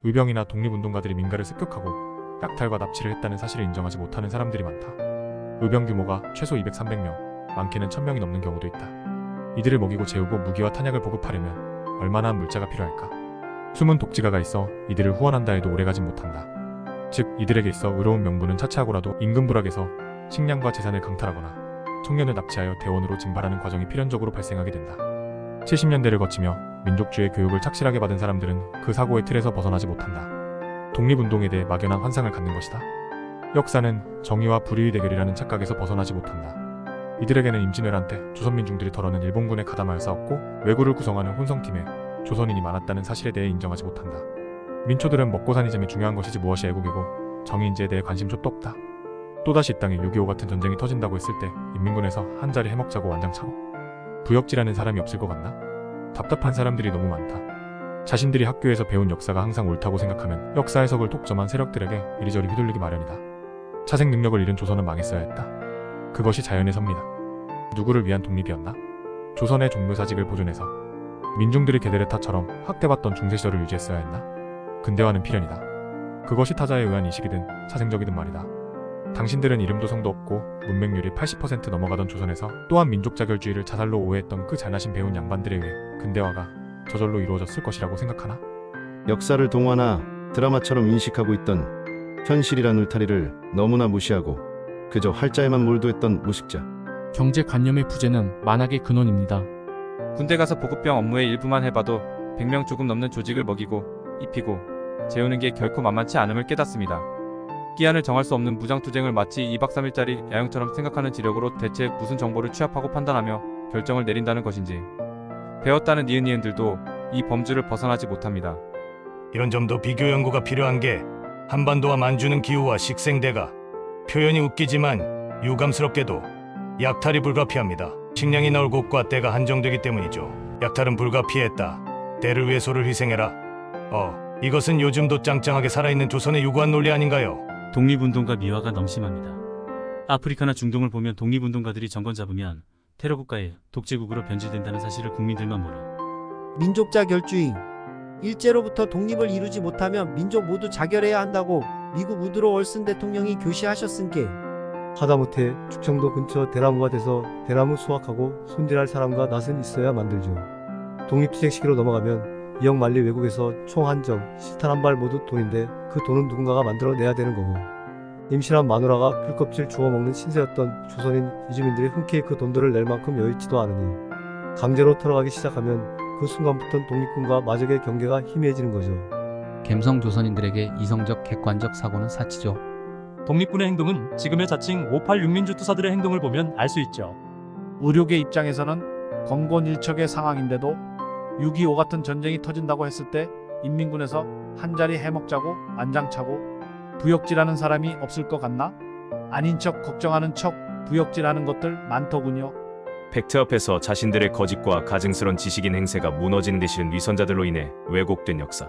의병이나 독립운동가들이 민가를 습격하고 약탈과 납치를 했다는 사실을 인정하지 못하는 사람들이 많다. 의병 규모가 최소 200, 300명, 많게는 1000명이 넘는 경우도 있다. 이들을 먹이고 재우고 무기와 탄약을 보급하려면 얼마나 물자가 필요할까? 숨은 독지가가 있어 이들을 후원한다 해도 오래가진 못한다. 즉 이들에게 있어 의로운 명분은 차치하고라도 임금 부락에서 식량과 재산을 강탈하거나 청년을 납치하여 대원으로 징발하는 과정이 필연적으로 발생하게 된다. 70년대를 거치며 민족주의 교육을 착실하게 받은 사람들은 그 사고의 틀에서 벗어나지 못한다. 독립운동에 대해 막연한 환상을 갖는 것이다. 역사는 정의와 불의의 대결이라는 착각에서 벗어나지 못한다. 이들에게는 임진왜란 때 조선민중들이 덜어는 일본군에 가담하여 싸웠고 왜구를 구성하는 혼성팀에 조선인이 많았다는 사실에 대해 인정하지 못한다. 민초들은 먹고사니즘이 중요한 것이지 무엇이 애국이고 정의인지에 대해 관심조도 없다. 또다시 이 땅에 6.25 같은 전쟁이 터진다고 했을 때 인민군에서 한자리 해먹자고 완장차고 부역질하는 사람이 없을 것 같나? 답답한 사람들이 너무 많다. 자신들이 학교에서 배운 역사가 항상 옳다고 생각하면 역사 해석을 독점한 세력들에게 이리저리 휘둘리기 마련이다. 차색 능력을 잃은 조선은 망했어야 했다. 그것이 자연의 섭리다. 누구를 위한 독립이었나? 조선의 종묘사직을 보존해서 민중들이 게데르타처럼 학대받던 중세시절을 유지했어야 했나? 근대화는 필연이다. 그것이 타자에 의한 이식이든 차생적이든 말이다. 당신들은 이름도 성도 없고 문맹률이 80% 넘어가던 조선에서 또한 민족자결주의를 자살로 오해했던 그 잘나신 배운 양반들에 의해 근대화가 저절로 이루어졌을 것이라고 생각하나? 역사를 동화나 드라마처럼 인식하고 있던 현실이란 울타리를 너무나 무시하고 그저 활자에만 몰두했던 무식자. 경제관념의 부재는 만악의 근원입니다. 군대 가서 보급병 업무의 일부만 해봐도 100명 조금 넘는 조직을 먹이고 입히고 재우는 게 결코 만만치 않음을 깨닫습니다. 기한을 정할 수 없는 무장투쟁을 마치 2박 3일짜리 야영처럼 생각하는 지력으로 대체 무슨 정보를 취합하고 판단하며 결정을 내린다는 것인지 배웠다는 니은니은들도 이 범주를 벗어나지 못합니다. 이런 점도 비교 연구가 필요한 게 한반도와 만주는 기후와 식생대가 표현이 웃기지만 유감스럽게도 약탈이 불가피합니다. 식량이 나올 곳과 때가 한정되기 때문이죠. 약탈은 불가피했다. 때를 위해 소를 희생해라. 이것은 요즘도 짱짱하게 살아있는 조선의 유구한 논리 아닌가요? 독립운동가 미화가 너무 심합니다. 아프리카나 중동을 보면 독립운동가들이 정권 잡으면 테러국가에 독재국으로 변질된다는 사실을 국민들만 모르. 민족자결주의. 일제로부터 독립을 이루지 못하면 민족 모두 자결해야 한다고 미국 우드로 올슨 대통령이 교시하셨은게. 하다못해 충청도 근처 대나무가 돼서 대나무 수확하고 손질할 사람과 낯은 있어야 만들죠. 독립투쟁 시기로 넘어가면 이역 만리 외국에서 총 한정, 실탄 한 발 모두 돈인데 그 돈은 누군가가 만들어내야 되는 거고, 임신한 마누라가 풀껍질 주워먹는 신세였던 조선인 이주민들이 흔쾌히 그 돈들을 낼 만큼 여의치도 않으니 강제로 털어가기 시작하면 그 순간부터 독립군과 마적의 경계가 희미해지는 거죠. 갬성 조선인들에게 이성적 객관적 사고는 사치죠. 독립군의 행동은 지금의 자칭 586 민주투사들의 행동을 보면 알 수 있죠. 의료계 입장에서는 건곤일척의 상황인데도 6.25 같은 전쟁이 터진다고 했을 때 인민군에서 한자리 해먹자고 안장차고 부역질하는 사람이 없을 것 같나? 아닌 척 걱정하는 척 부역질하는 것들 많더군요. 팩트 앞에서 자신들의 거짓과 가증스런 지식인 행세가 무너지는 데 싫은 위선자들로 인해 왜곡된 역사.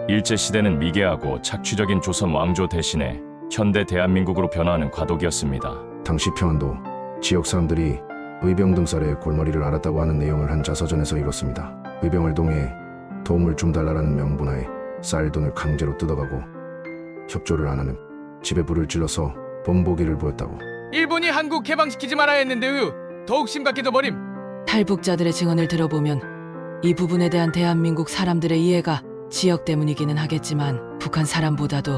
일제시대는 미개하고 착취적인 조선 왕조 대신에 현대 대한민국으로 변화하는 과도기였습니다. 당시 평안도 지역 사람들이 의병 등살의 골머리를 앓았다고 하는 내용을 한 자서전에서 이뤘습니다. 의병을 동해 도움을 좀 달라라는 명분하에 쌀돈을 강제로 뜯어가고 협조를 안 하는 집에 불을 질러서 본보기를 보였다고. 일본이 한국 개방시키지 말아야 했는데요. 더욱 심각해져 버림. 탈북자들의 증언을 들어보면 이 부분에 대한 대한민국 사람들의 이해가 지역 때문이기는 하겠지만 북한 사람보다도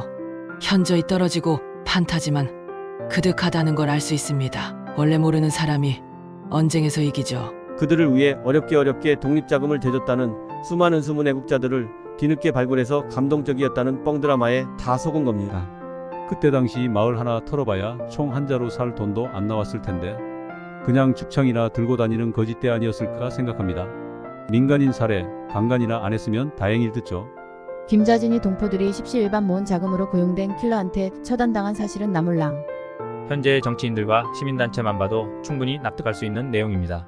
현저히 떨어지고 판타지만 그득하다는 걸 알 수 있습니다. 원래 모르는 사람이 언쟁에서 이기죠. 그들을 위해 어렵게 독립자금을 대줬다는 수많은 숨은 애국자들을 뒤늦게 발굴해서 감동적이었다는 뻥드라마에 다 속은 겁니다. 그때 당시 마을 하나 털어봐야 총 한자로 살 돈도 안 나왔을 텐데 그냥 축창이나 들고 다니는 거짓대 아니었을까 생각합니다. 민간인 살해, 강간이나 안 했으면 다행일 듯죠. 김자진이 동포들이 십시일반 모은 자금으로 고용된 킬러한테 처단당한 사실은 나몰랑. 현재의 정치인들과 시민단체만 봐도 충분히 납득할 수 있는 내용입니다.